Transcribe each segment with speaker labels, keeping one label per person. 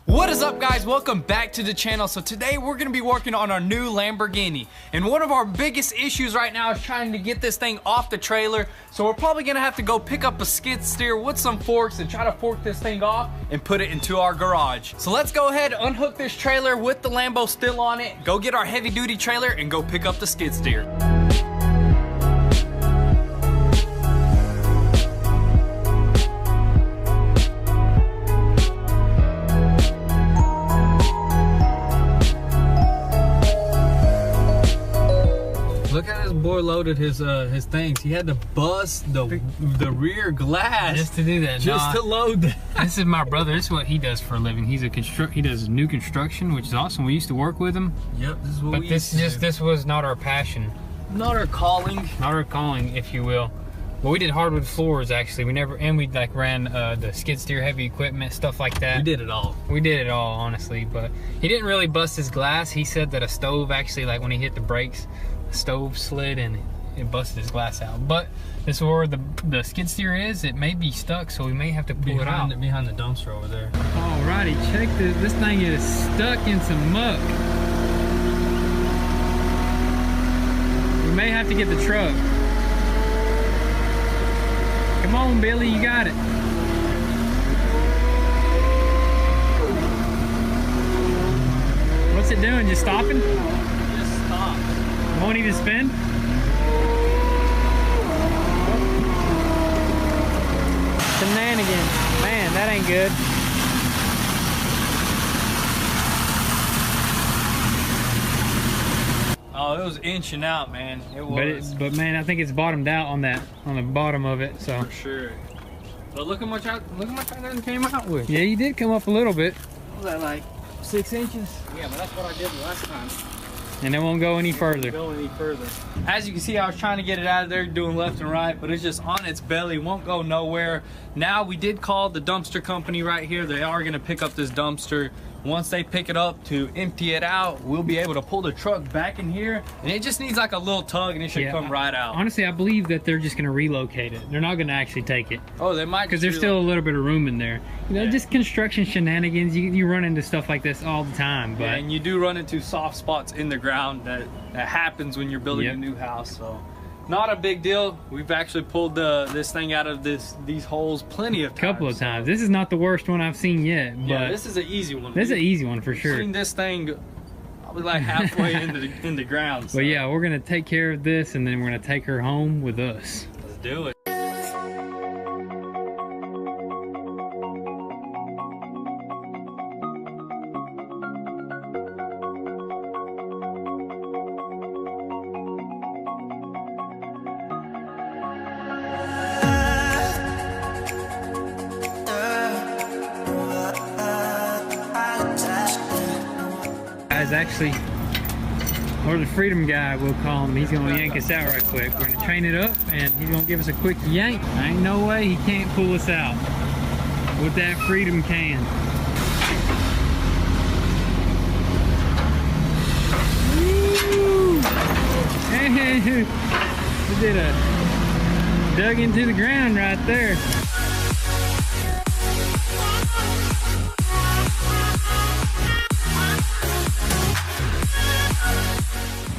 Speaker 1: What is up, guys? Welcome back to the channel. So today we're going to be working on our new Lamborghini, and one of our biggest issues right now is trying to get this thing off the trailer. So we're probably going to have to go pick up a skid steer with some forks and try to fork this thing off and put it into our garage. So let's go ahead, unhook this trailer with the Lambo still on it, go get our heavy duty trailer and go pick up the skid steer. Look how this boy loaded his things. He had to bust the rear glass
Speaker 2: just to do that.
Speaker 1: Just to load that.
Speaker 2: This is my brother. This is what he does for a living. He does new construction, which is awesome. We used to work with him.
Speaker 1: Yep, this is what
Speaker 2: but
Speaker 1: we used to do.
Speaker 2: This was not our passion.
Speaker 1: Not our calling.
Speaker 2: Not our calling, if you will. But we did hardwood floors actually. We like ran the skid steer, heavy equipment, stuff like that.
Speaker 1: We did it all.
Speaker 2: We did it all, honestly. But he didn't really bust his glass. He said that a stove actually, like when he hit the brakes, the stove slid and it busted his glass out. But this is where the skid steer is. It may be stuck, so we may have to pull it out.
Speaker 1: Behind the dumpster over there.
Speaker 2: Alrighty, check this. This thing is stuck in some muck. We may have to get the truck. Come on, Billy, you got it. What's it doing? Just stopping?
Speaker 1: Just stop.
Speaker 2: Won't even spin? Shenanigans. Man, that ain't good.
Speaker 1: Oh, it was inching out, man. It was.
Speaker 2: But man, I think it's bottomed out on the bottom of it. So
Speaker 1: for sure. But look how much I came out with.
Speaker 2: Yeah, you did come up a little bit.
Speaker 1: What was that, like 6 inches? Yeah, but that's what I did the last time.
Speaker 2: And it won't go any further.
Speaker 1: Go any further. As you can see, I was trying to get it out of there, doing left and right, but it's just on its belly, won't go nowhere. Now, we did call the dumpster company right here. They are gonna pick up this dumpster. Once they pick it up to empty it out, we'll be able to pull the truck back in here, and it just needs like a little tug and it should come right out.
Speaker 2: Honestly, I believe that they're just gonna relocate it. They're not gonna actually take it.
Speaker 1: Oh, they might.
Speaker 2: Because there's still a little bit of room in there. You know, just construction shenanigans. You run into stuff like this all the time. But
Speaker 1: yeah, and you do run into soft spots in the ground that happens when you're building a new house. So not a big deal. We've actually pulled this thing out of these holes plenty of times.
Speaker 2: Couple of times. This is not the worst one I've seen yet. But
Speaker 1: yeah, this is an easy one.
Speaker 2: This is an easy one for sure.
Speaker 1: I've seen this thing probably like halfway in the ground. So.
Speaker 2: But yeah, we're gonna take care of this, and then we're gonna take her home with us.
Speaker 1: Let's do it.
Speaker 2: Guys, actually, or the freedom guy, we'll call him. He's gonna yank us out right quick. We're gonna train it up, and he's gonna give us a quick yank. Ain't no way he can't pull us out with that freedom can. Woo! Hey, we did a dug into the ground right there.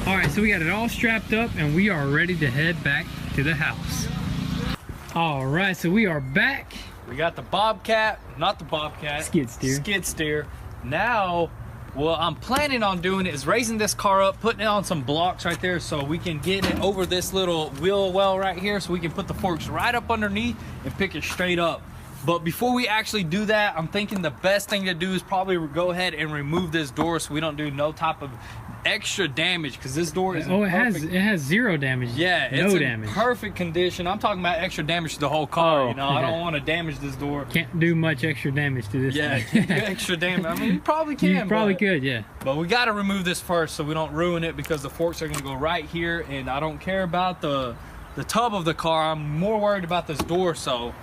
Speaker 2: All right, so we got it all strapped up and we are ready to head back to the house. All right, so we are back.
Speaker 1: We got the Bobcat, not the Bobcat.
Speaker 2: Skid steer.
Speaker 1: Skid steer. Now, what I'm planning on doing is raising this car up, putting it on some blocks right there so we can get it over this little wheel well right here so we can put the forks right up underneath and pick it straight up. But before we actually do that, I'm thinking the best thing to do is probably go ahead and remove this door so we don't do no type of extra damage, because this door is
Speaker 2: it has zero damage.
Speaker 1: Yeah,
Speaker 2: no
Speaker 1: it's
Speaker 2: damage.
Speaker 1: in perfect condition. I'm talking about extra damage to the whole car. You know, I don't want to damage this door.
Speaker 2: Can't do much extra damage to this thing.
Speaker 1: Can't do extra damage. I mean, you probably can.
Speaker 2: You probably could, yeah.
Speaker 1: But we got to remove this first so we don't ruin it, because the forks are going to go right here, and I don't care about the tub of the car. I'm more worried about this door, so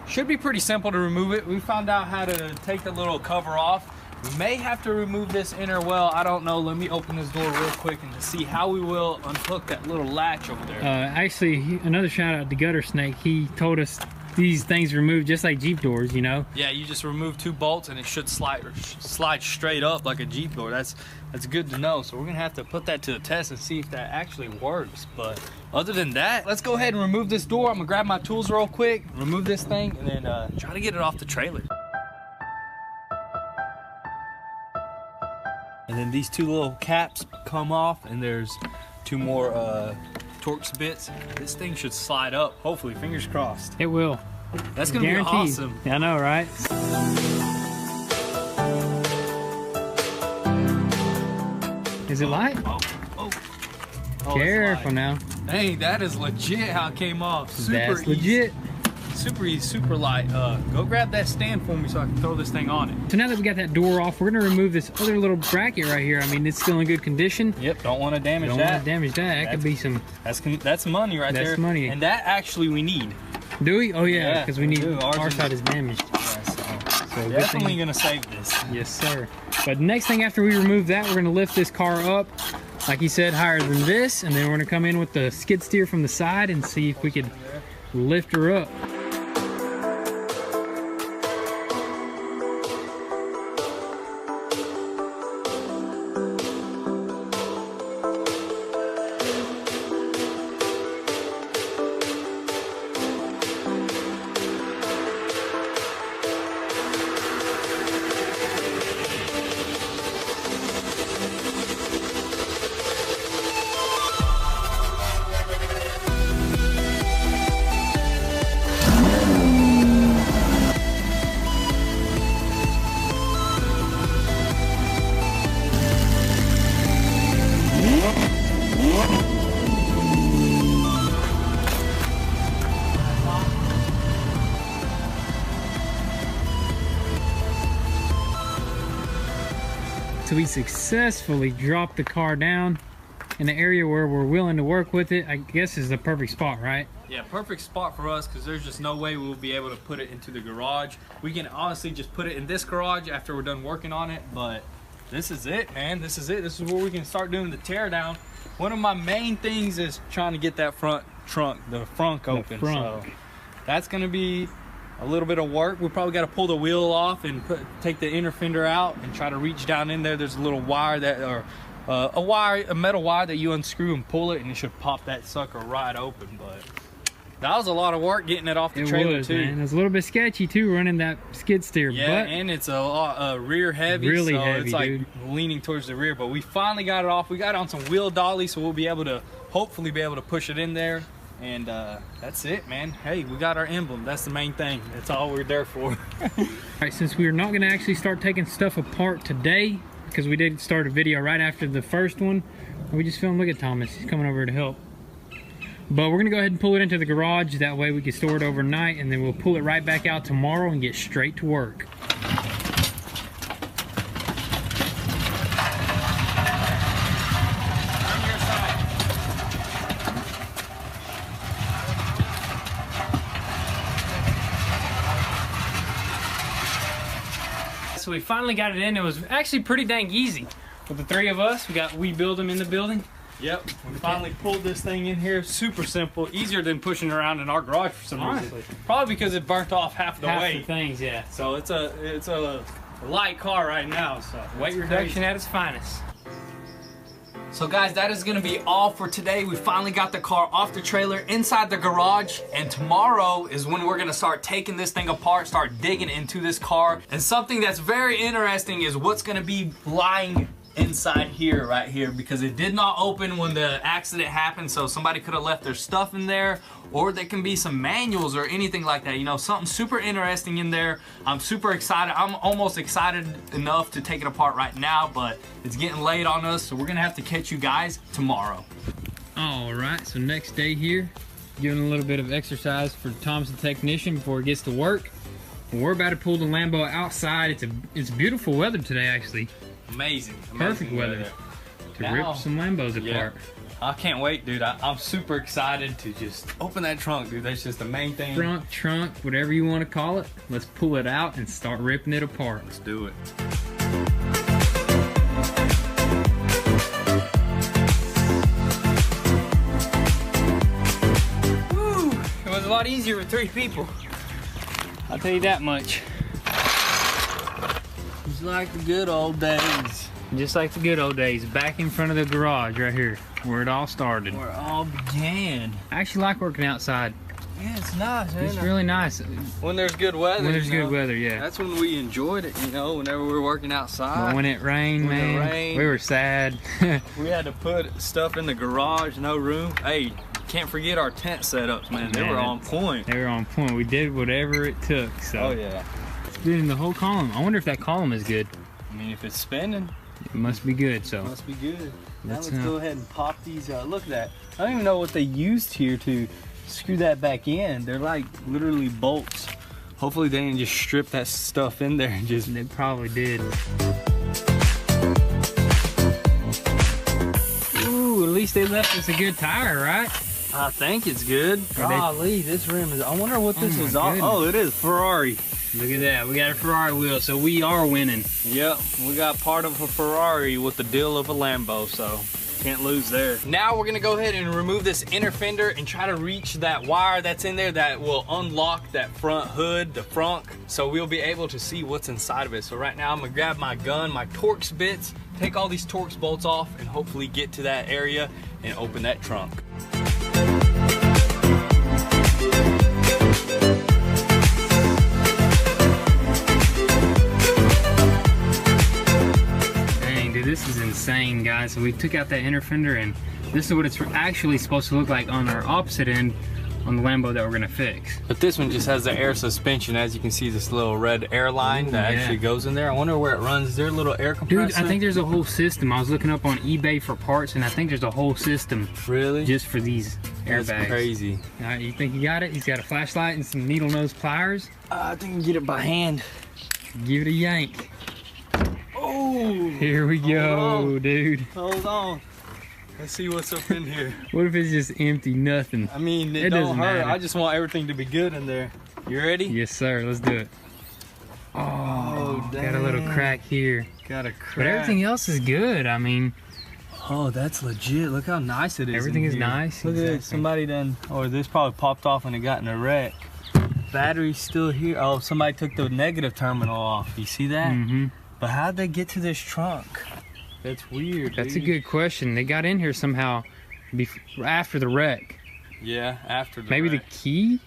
Speaker 1: should be pretty simple to remove it. We found out how to take the little cover off. We may have to remove this inner well. I don't know. Let me open this door real quick and to see how we will unhook that little latch over there.
Speaker 2: Actually, another shout out to Gutter Snake. He told us these things remove just like Jeep doors, you know?
Speaker 1: Yeah, you just remove 2 bolts and it should slide straight up like a Jeep door. That's good to know. So we're gonna have to put that to the test and see if that actually works. But other than that, let's go ahead and remove this door. I'm gonna grab my tools real quick, remove this thing, and then try to get it off the trailer. And then these 2 little caps come off, and there's 2 more Torx bits. This thing should slide up, hopefully, fingers crossed.
Speaker 2: It will.
Speaker 1: That's gonna be awesome.
Speaker 2: I know, right? Is it light?
Speaker 1: Oh,
Speaker 2: careful now.
Speaker 1: Dang, that is legit how it came off.
Speaker 2: That's
Speaker 1: Super
Speaker 2: legit.
Speaker 1: easy. Super easy, super light. Go grab that stand for me so I can throw this thing on it.
Speaker 2: So now that we got that door off, we're gonna remove this other little bracket right here. I mean, it's still in good condition.
Speaker 1: Yep, don't want to damage that.
Speaker 2: Don't want to damage that. That could be some...
Speaker 1: That's money right there.
Speaker 2: That's money.
Speaker 1: And that actually we need.
Speaker 2: Do we? Oh yeah, because we need...
Speaker 1: Ours
Speaker 2: Our side is damaged.
Speaker 1: Yeah,
Speaker 2: So
Speaker 1: definitely gonna save this.
Speaker 2: Yes, sir. But next thing after we remove that, we're gonna lift this car up, like he said, higher than this, and then we're gonna come in with the skid steer from the side and see if we could lift her up. So we successfully dropped the car down in an area where we're willing to work with it. I guess is the perfect spot, right?
Speaker 1: Yeah, perfect spot for us because there's just no way we'll be able to put it into the garage. We can honestly just put it in this garage after we're done working on it, but this is it, man. This is it. This is where we can start doing the tear down. One of my main things is trying to get that front trunk, the frunk open. So that's gonna be a little bit of work. We probably got to pull the wheel off and take the inner fender out and try to reach down in there. There's a little wire that, or a metal wire that you unscrew and pull it, and it should pop that sucker right open. But that was a lot of work getting it off the trailer too.
Speaker 2: Man. It was a little bit sketchy too, running that skid steer.
Speaker 1: Yeah,
Speaker 2: but
Speaker 1: and it's a lot rear heavy,
Speaker 2: really
Speaker 1: so
Speaker 2: heavy,
Speaker 1: it's like
Speaker 2: dude.
Speaker 1: Leaning towards the rear. But we finally got it off. We got it on some wheel dolly, so we'll be able to hopefully be able to push it in there. And that's it, man. Hey, we got our emblem. That's the main thing. That's all we're there for.
Speaker 2: All right, since we're not gonna actually start taking stuff apart today, because we did start a video right after the first one, we just filmed. Look at Thomas, he's coming over to help. But we're gonna go ahead and pull it into the garage. That way we can store it overnight, and then we'll pull it right back out tomorrow and get straight to work. So we finally got it in. It was actually pretty dang easy. With the 3 of us, we build them in the building.
Speaker 1: Yep, we finally pulled this thing in here. Super simple, easier than pushing around in our garage for some reason. Probably because it burnt off half the weight.
Speaker 2: The things, yeah.
Speaker 1: So it's a light car right now. So
Speaker 2: weight reduction at its finest.
Speaker 1: So guys, that is gonna be all for today. We finally got the car off the trailer inside the garage, and tomorrow is when we're gonna start taking this thing apart, start digging into this car. And something that's very interesting is what's gonna be lying inside here, right here, because it did not open when the accident happened, so somebody could have left their stuff in there, or there can be some manuals or anything like that, you know, something super interesting in there. I'm super excited. I'm almost excited enough to take it apart right now, but it's getting late on us, so we're gonna have to catch you guys tomorrow.
Speaker 2: All right, so next day here, doing a little bit of exercise for Tom's the technician before he gets to work. We're about to pull the Lambo outside. It's beautiful weather today, actually.
Speaker 1: Amazing.
Speaker 2: Perfect weather to rip some Lambos apart.
Speaker 1: I can't wait, dude. I'm super excited to just open that trunk, dude. That's just the main thing.
Speaker 2: Front, trunk, whatever you want to call it. Let's pull it out and start ripping it apart.
Speaker 1: Let's do it. lot easier with 3 people.
Speaker 2: I'll tell you that much.
Speaker 1: Just like the good old days.
Speaker 2: Just like the good old days, back in front of the garage right here, where it all started.
Speaker 1: Where it all began.
Speaker 2: I actually like working outside.
Speaker 1: Yeah, it's nice, man.
Speaker 2: It's really nice.
Speaker 1: When there's good weather.
Speaker 2: When there's good weather, yeah.
Speaker 1: That's when we enjoyed it, you know, whenever we were working outside.
Speaker 2: But when it rained, man, we were sad.
Speaker 1: We had to put stuff in the garage, no room. Hey, can't forget our tent setups, man. They were on point.
Speaker 2: They were on point. We did whatever it took, so.
Speaker 1: Oh, yeah.
Speaker 2: Spinning the whole column. I wonder if that column is good.
Speaker 1: I mean, if it's spinning,
Speaker 2: it must be good, so.
Speaker 1: It must be good. Now let's go ahead and pop these, look at that. I don't even know what they used here to screw that back in. They're like literally bolts. Hopefully they didn't just strip that stuff in there and just...
Speaker 2: They probably did. Ooh, at least they left us a good tire, right?
Speaker 1: I think it's good. Golly, this rim is... I wonder what this is on. Oh, it is Ferrari.
Speaker 2: Look at that. We got a Ferrari wheel, so we are winning.
Speaker 1: Yep, we got part of a Ferrari with the deal of a Lambo, so can't lose there. Now we're gonna go ahead and remove this inner fender and try to reach that wire that's in there that will unlock that front hood, the frunk, so we'll be able to see what's inside of it. So right now I'm gonna grab my gun, my Torx bits, take all these Torx bolts off, and hopefully get to that area and open that trunk.
Speaker 2: This is insane, guys. So we took out that inner fender, and this is what it's actually supposed to look like on our opposite end on the Lambo that we're gonna fix.
Speaker 1: But this one just has the air suspension. As you can see, this little red air line that actually goes in there. I wonder where it runs. Is there a little air compressor?
Speaker 2: Dude, I think there's a whole system. I was looking up on eBay for parts, and I think there's a whole system.
Speaker 1: Really?
Speaker 2: Just for these airbags.
Speaker 1: That's crazy.
Speaker 2: All right, you think you got it? He's got a flashlight and some needle nose pliers.
Speaker 1: I think I can get it by hand.
Speaker 2: Give it a yank.
Speaker 1: Oh!
Speaker 2: Here we go, dude.
Speaker 1: Hold on. Let's see what's up in here.
Speaker 2: What if it's just empty, nothing?
Speaker 1: I mean, it don't hurt. I just want everything to be good in there. You ready?
Speaker 2: Yes, sir. Let's do it. Oh, got a little crack here.
Speaker 1: Got a crack.
Speaker 2: But everything else is good. I mean,
Speaker 1: oh, that's legit. Look how nice it is.
Speaker 2: Everything is nice.
Speaker 1: Look at it. Somebody done, or this probably popped off when it got in a wreck. Battery's still here. Oh, somebody took the negative terminal off. You see that?
Speaker 2: Mm-hmm.
Speaker 1: But how'd they get to this trunk? That's weird.
Speaker 2: That's a good question. They got in here somehow after the wreck.
Speaker 1: Yeah, after the
Speaker 2: Maybe
Speaker 1: wreck.
Speaker 2: The key?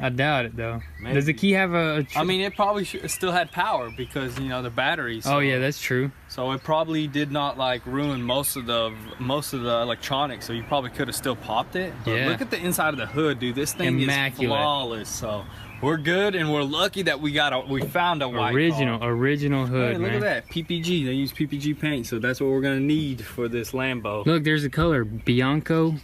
Speaker 2: I doubt it though. Maybe. Does the key have a
Speaker 1: I mean, it probably still had power because, you know, the batteries. So,
Speaker 2: oh yeah, that's true.
Speaker 1: So it probably did not like ruin most of the electronics. So you probably could have still popped it. But
Speaker 2: yeah.
Speaker 1: Look at the inside of the hood, dude. This thing is flawless. So we're good, and we're lucky that we found a white
Speaker 2: original hood.
Speaker 1: Hey, look at that PPG. They use PPG paint, so that's what we're gonna need for this Lambo.
Speaker 2: Look, there's the color Bianco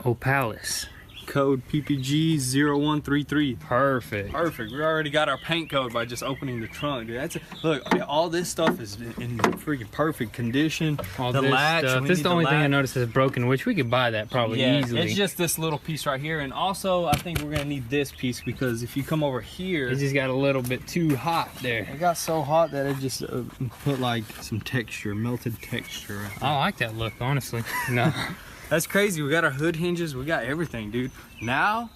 Speaker 2: Opalis.
Speaker 1: Code PPG 0133.
Speaker 2: Perfect.
Speaker 1: Perfect. We already got our paint code by just opening the trunk, dude. Look, all this stuff is in freaking perfect condition.
Speaker 2: All the latch. This is the only thing I noticed is broken, which we could buy that probably easily.
Speaker 1: It's just this little piece right here, and also I think we're gonna need this piece because if you come over here,
Speaker 2: it just got a little bit too hot there.
Speaker 1: It got so hot that it just put like some texture, melted texture. Right there.
Speaker 2: I like that look, honestly. No.
Speaker 1: That's crazy. We got our hood hinges. We got everything, dude. Now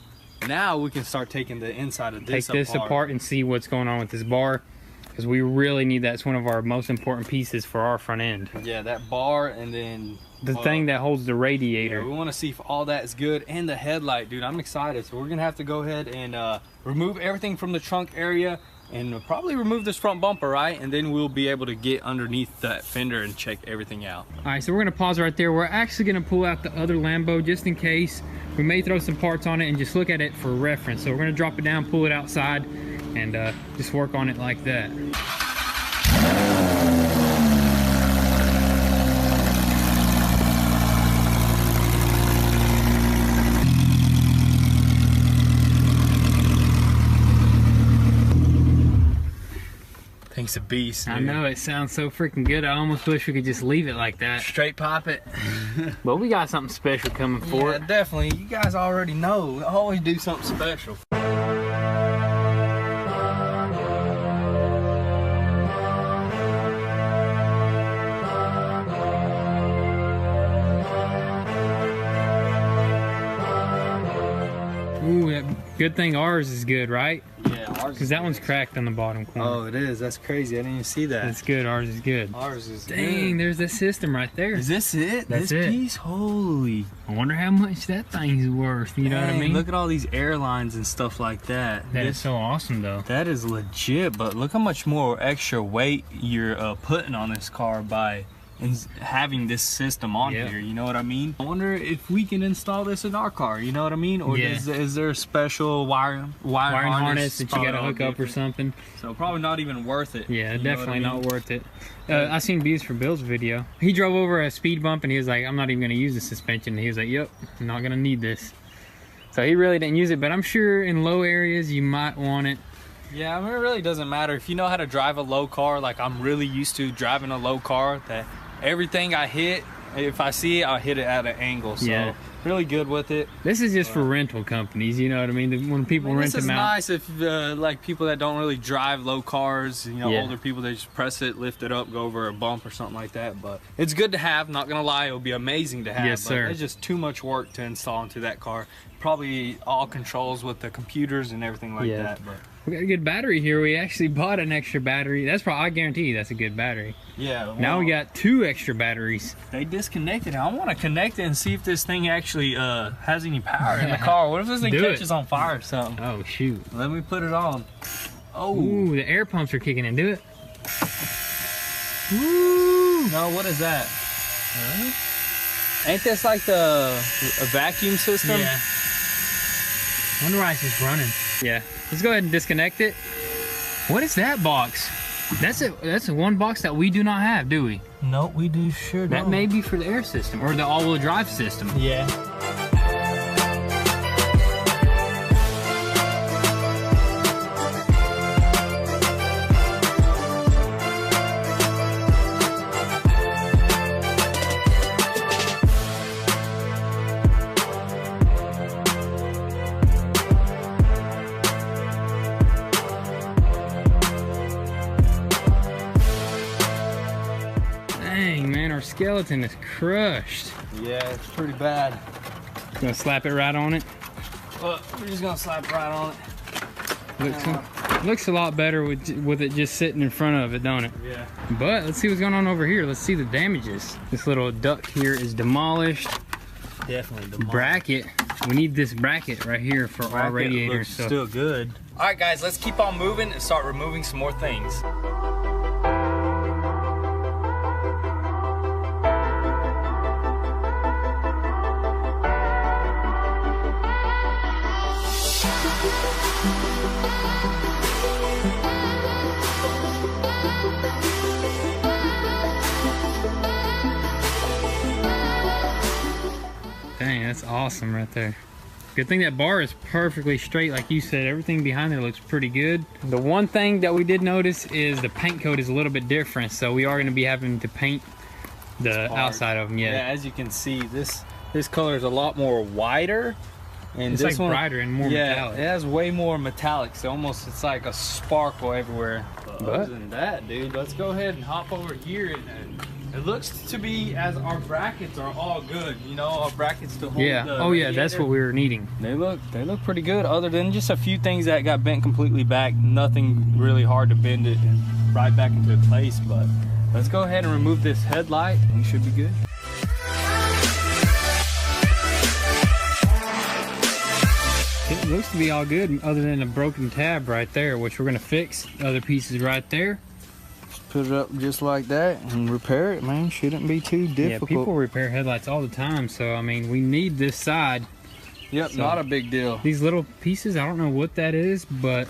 Speaker 1: we can start taking the inside of this apart.
Speaker 2: Take this apart and see what's going on with this bar, because we really need that. It's one of our most important pieces for our front end.
Speaker 1: Yeah, that bar, and then
Speaker 2: the thing that holds the radiator.
Speaker 1: Yeah, we want to see if all that is good, and the headlight, dude. I'm excited. So we're gonna have to go ahead and remove everything from the trunk area, and probably remove this front bumper, right? And then we'll be able to get underneath that fender and check everything out. All
Speaker 2: right, so we're gonna pause right there. We're actually gonna pull out the other Lambo just in case. We may throw some parts on it and just look at it for reference. So we're gonna drop it down, pull it outside, and just work on it like that.
Speaker 1: Thing's a beast, dude.
Speaker 2: I know, it sounds so freaking good. I almost wish we could just leave it like that.
Speaker 1: Straight pop it.
Speaker 2: But we got something special coming for it.
Speaker 1: Yeah, definitely. You guys already know. We always do something special. Ooh, that
Speaker 2: Good thing ours is good, right?
Speaker 1: Yeah, ours.
Speaker 2: Because that one's cracked on the bottom corner.
Speaker 1: Oh, it is. That's crazy. I didn't even see that.
Speaker 2: That's good. Ours is good.
Speaker 1: Ours is
Speaker 2: Dang,
Speaker 1: good.
Speaker 2: there's the system right there.
Speaker 1: Is this it?
Speaker 2: That's
Speaker 1: this
Speaker 2: it.
Speaker 1: piece? Holy.
Speaker 2: I wonder how much that thing's worth. You know what I mean?
Speaker 1: Look at all these airlines and stuff like that.
Speaker 2: That is so awesome, though.
Speaker 1: That is legit, but look how much more extra weight you're putting on this car by having this system on here. You know what I mean? I wonder if we can install this in our car. You know what I mean? Or is there a special wiring harness
Speaker 2: that you gotta hook up or something?
Speaker 1: So probably not even worth it.
Speaker 2: Yeah, definitely not worth it. I seen Views for Bill's video. He drove over a speed bump and he was like, I'm not even gonna use the suspension. And he was like, yep, I'm not gonna need this. So he really didn't use it, but I'm sure in low areas you might want it.
Speaker 1: Yeah, I mean, it really doesn't matter. If you know how to drive a low car, like I'm really used to driving a low car, that everything I hit, if I see it, I'll hit it at an angle. So really good with it.
Speaker 2: This is just for rental companies, you know what I mean? When people rent them out.
Speaker 1: This is nice if like people that don't really drive low cars, you know, older people, they just press it, lift it up, go over a bump or something like that. But it's good to have, not gonna lie, it would be amazing to have.
Speaker 2: Yes, sir.
Speaker 1: It's just too much work to install into that car. Probably all controls with the computers and everything like that. But
Speaker 2: we got a good battery here. We actually bought an extra battery. That's probably, I guarantee you that's a good battery.
Speaker 1: Yeah. Well,
Speaker 2: now we got 2 extra batteries.
Speaker 1: They disconnected it. I want to connect it and see if this thing actually has any power in the car. What if this thing catches on fire or something?
Speaker 2: Oh, shoot.
Speaker 1: Let me put it on. Oh.
Speaker 2: Ooh, the air pumps are kicking in. Do it.
Speaker 1: Woo. No, what is that? Ain't this like a vacuum system?
Speaker 2: Yeah. I wonder why it's just running. Yeah. Let's go ahead and disconnect it. What is that box? That's a one box that we do not have, do we?
Speaker 1: No, we do sure
Speaker 2: That may be for the air system or the all-wheel drive system.
Speaker 1: Yeah.
Speaker 2: Skeleton is crushed.
Speaker 1: Yeah, it's pretty bad.
Speaker 2: Gonna slap it right on it.
Speaker 1: Well, we're just gonna slap right on it.
Speaker 2: Looks a lot better with it just sitting in front of it, don't it?
Speaker 1: Yeah.
Speaker 2: But let's see what's going on over here. Let's see the damages. This little duct here is demolished.
Speaker 1: Definitely demolished.
Speaker 2: Bracket. We need this bracket right here for our radiator.
Speaker 1: Looks still good. All right, guys, let's keep on moving and start removing some more things.
Speaker 2: Dang, that's awesome right there. Good thing that bar is perfectly straight, like you said. Everything behind there looks pretty good. The one thing that we did notice is the paint coat is a little bit different, so we are going to be having to paint the outside of them. Yeah,
Speaker 1: as you can see, this color is a lot more wider, and
Speaker 2: it's
Speaker 1: this
Speaker 2: like
Speaker 1: one
Speaker 2: brighter and more metallic.
Speaker 1: It has way more metallic, so almost it's like a sparkle everywhere. But other than that, dude, let's go ahead and hop over here and it looks to be as our brackets are all good, you know, our brackets to hold the
Speaker 2: radiator. That's what we were needing.
Speaker 1: They look pretty good, other than just a few things that got bent completely back. Nothing really hard to bend it and right back into place, but let's go ahead and remove this headlight and we should be good.
Speaker 2: It looks to be all good other than a broken tab right there, which we're gonna fix. Other pieces right there.
Speaker 1: Put it up just like that and repair it, man. Shouldn't be too difficult.
Speaker 2: Yeah, people repair headlights all the time, so I mean, we need this side.
Speaker 1: Yep, so not a big deal.
Speaker 2: These little pieces, I don't know what that is, but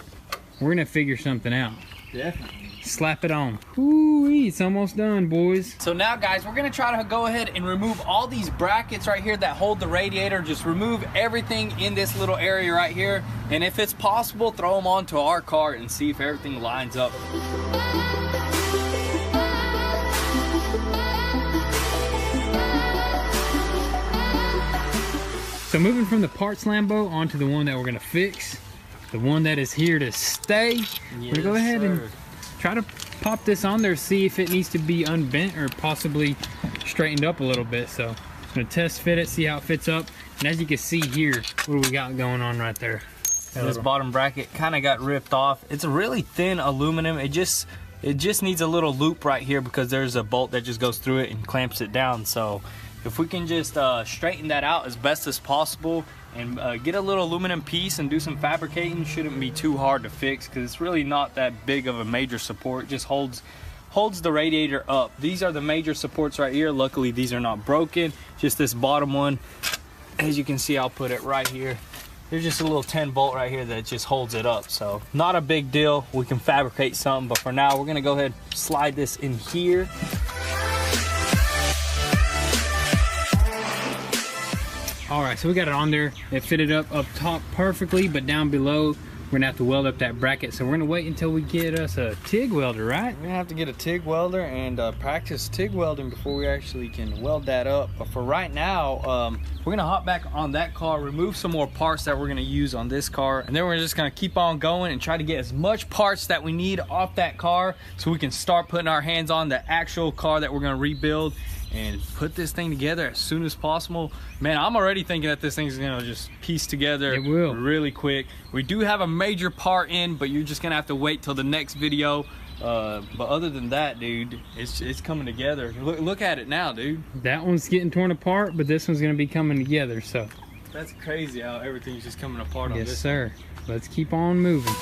Speaker 2: we're gonna figure something out.
Speaker 1: Definitely.
Speaker 2: Slap it on. Woo-wee, it's almost done, boys.
Speaker 1: So now, guys, we're gonna try to go ahead and remove all these brackets right here that hold the radiator. Just remove everything in this little area right here, and if it's possible, throw them onto our car and see if everything lines up.
Speaker 2: So moving from the parts Lambo onto the one that we're gonna fix, the one that is here to stay. We're gonna go ahead and try to pop this on there, see if it needs to be unbent or possibly straightened up a little bit. So I'm gonna test fit it, see how it fits up. And as you can see here, what do we got going on right there?
Speaker 1: This bottom bracket kind of got ripped off. It's a really thin aluminum. It just needs a little loop right here because there's a bolt that just goes through it and clamps it down. So if we can just straighten that out as best as possible and get a little aluminum piece and do some fabricating, shouldn't be too hard to fix because it's really not that big of a major support. It just holds the radiator up. These are the major supports right here. Luckily these are not broken, just this bottom one. As you can see, I'll put it right here. There's just a little 10 bolt right here that just holds it up. So not a big deal. We can fabricate something, but for now we're gonna go ahead and slide this in here.
Speaker 2: All right, so we got it on there. It fitted up top perfectly, but down below, we're gonna have to weld up that bracket. So we're gonna wait until we get us a TIG welder, right?
Speaker 1: We're gonna have to get a TIG welder and practice TIG welding before we actually can weld that up. But for right now, we're gonna hop back on that car, remove some more parts that we're gonna use on this car, and then we're just gonna keep on going and try to get as much parts that we need off that car so we can start putting our hands on the actual car that we're gonna rebuild and put this thing together as soon as possible. Man, I'm already thinking that this thing's gonna just piece together really quick. We do have a major part in, but you're just gonna have to wait till the next video. But other than that, dude, it's coming together. Look at it now, dude.
Speaker 2: That one's getting torn apart, but this one's gonna be coming together, so.
Speaker 1: That's crazy how everything's just coming apart on this.
Speaker 2: Yes, sir. Let's keep on moving.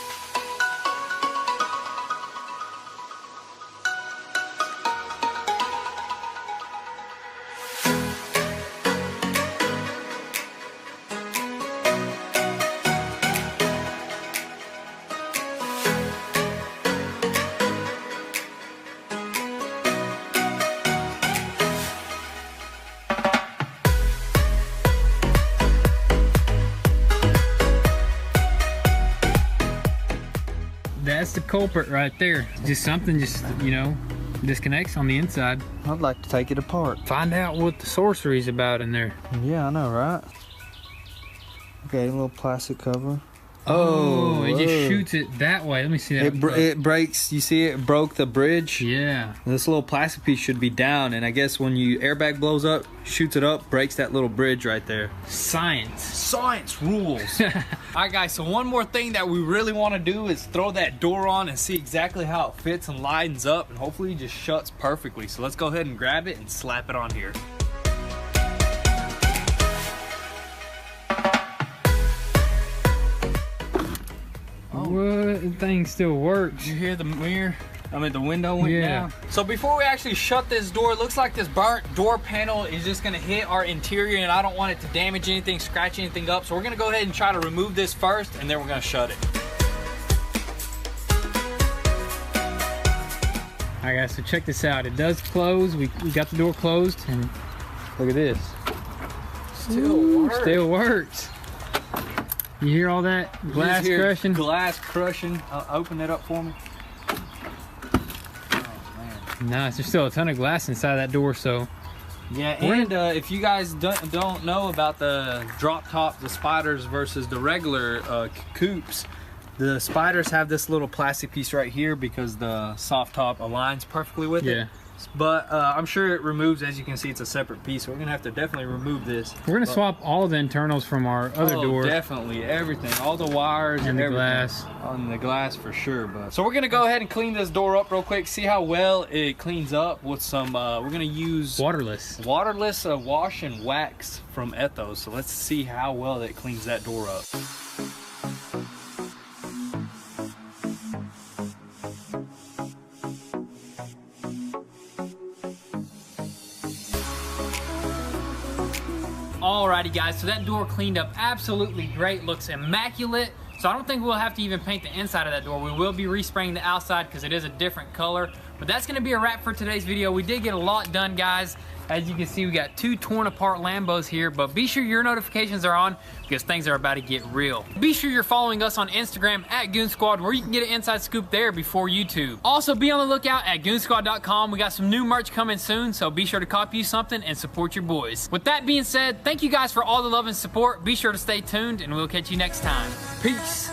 Speaker 2: That's the culprit right there. Just something you know, disconnects on the inside.
Speaker 1: I'd like to take it apart.
Speaker 2: Find out what the sorcery's about in there.
Speaker 3: Yeah, I know, right? Okay, a little plastic cover.
Speaker 2: Oh, it just shoots it that way. Let me see that.
Speaker 3: It breaks. You see it broke the bridge?
Speaker 2: Yeah.
Speaker 3: This little plastic piece should be down, and I guess when you airbag blows up, shoots it up, breaks that little bridge right there.
Speaker 2: Science.
Speaker 1: Science rules. All right, guys, so one more thing that we really want to do is throw that door on and see exactly how it fits and lines up, and hopefully it just shuts perfectly. So let's go ahead and grab it and slap it on here.
Speaker 2: What? The thing still works.
Speaker 1: Did you hear the mirror? I mean, the window went down. So before we actually shut this door, it looks like this burnt door panel is just gonna hit our interior, and I don't want it to damage anything, scratch anything up. So we're gonna go ahead and try to remove this first, and then we're gonna shut it.
Speaker 2: All right, guys, so check this out. It does close. We got the door closed, and look at this. Still works. You hear all that glass crushing?
Speaker 1: Glass crushing. Open it up for me. Oh, man.
Speaker 2: Nice. There's still a ton of glass inside that door, so.
Speaker 1: Yeah, and if you guys don't know about the drop top, the Spyders versus the regular coupes, the Spyders have this little plastic piece right here because the soft top aligns perfectly with it. But I'm sure it removes. As you can see, it's a separate piece, so we're gonna have to definitely remove this.
Speaker 2: We're gonna swap all the internals from our other door.
Speaker 1: Definitely, everything, all the wires
Speaker 2: and the glass.
Speaker 1: On the glass for sure. But so we're gonna go ahead and clean this door up real quick, see how well it cleans up with some. We're gonna use waterless wash and wax from Ethos. So let's see how well it cleans that door up. Alrighty guys, so that door cleaned up absolutely great, looks immaculate. So I don't think we'll have to even paint the inside of that door. We will be respraying the outside because it is a different color. But that's gonna be a wrap for today's video. We did get a lot done, guys. As you can see, we got 2 torn apart Lambos here, but be sure your notifications are on because things are about to get real. Be sure you're following us on Instagram at Goon Squad, where you can get an inside scoop there before YouTube. Also, be on the lookout at goonsquad.com. We got some new merch coming soon, so be sure to copy you something and support your boys. With that being said, thank you guys for all the love and support. Be sure to stay tuned, and we'll catch you next time. Peace.